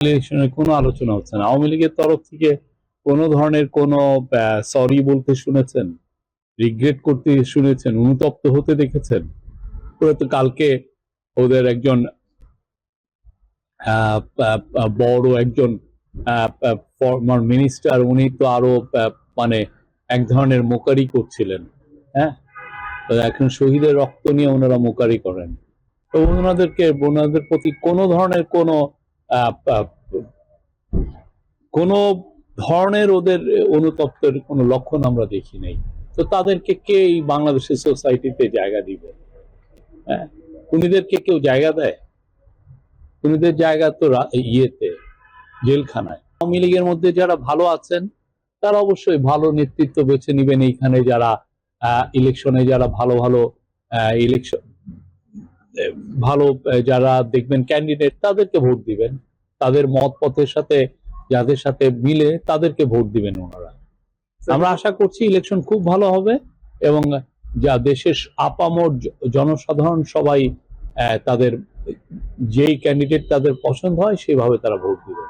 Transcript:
ইলেকশনের কোনো আলোচনা হচ্ছে না। আওয়ামী লীগের তরফ থেকে কোনো ধরনের কোনো সরি বলতে শুনেছেন, রিগ্রেট করতে শুনেছেন, অনুতপ্ত হতে দেখেছেন? ওরা তো কালকে ওদের একজন বড় একজন ফর্মার মিনিস্টার, উনি তো আরো মানে এক ধরনের মোকারি করছিলেন। হ্যাঁ, তো এখন শহীদের রক্ত নিয়ে ওনারা মোকারি করেন। তো ওনাদের প্রতি কোনো ধরনের আহ, আহ, কোনো ধরনের ওদের অনুতপ্তের কোনো লক্ষণ আমরা দেখি নাই। তো তাদেরকে কে এই বাংলাদেশের সোসাইটিতে জায়গা দিবে? হ্যাঁ, উনিদেরকে কেউ জায়গা দেয়? উনিদের জায়গা তো ইয়েতে, জেলখানায়। আওয়ামী লীগের মধ্যে যারা ভালো আছেন তারা অবশ্যই ভালো নেতৃত্ব বেছে নিবেন। এইখানে যারা ইলেকশনে যারা ভালো ভালো ইলেকশন ভালো যারা দেখবেন ক্যান্ডিডেট, তাদেরকে ভোট দিবেন। তাদের মত পথের সাথে যাদের সাথে মিলে তাদেরকে ভোট দিবেন ওনারা। আমরা আশা করছি ইলেকশন খুব ভালো হবে এবং যা দেশের আপামর জনসাধারণ সবাই তাদের যেই ক্যান্ডিডেট তাদের পছন্দ হয় সেভাবে তারা ভোট দিবে।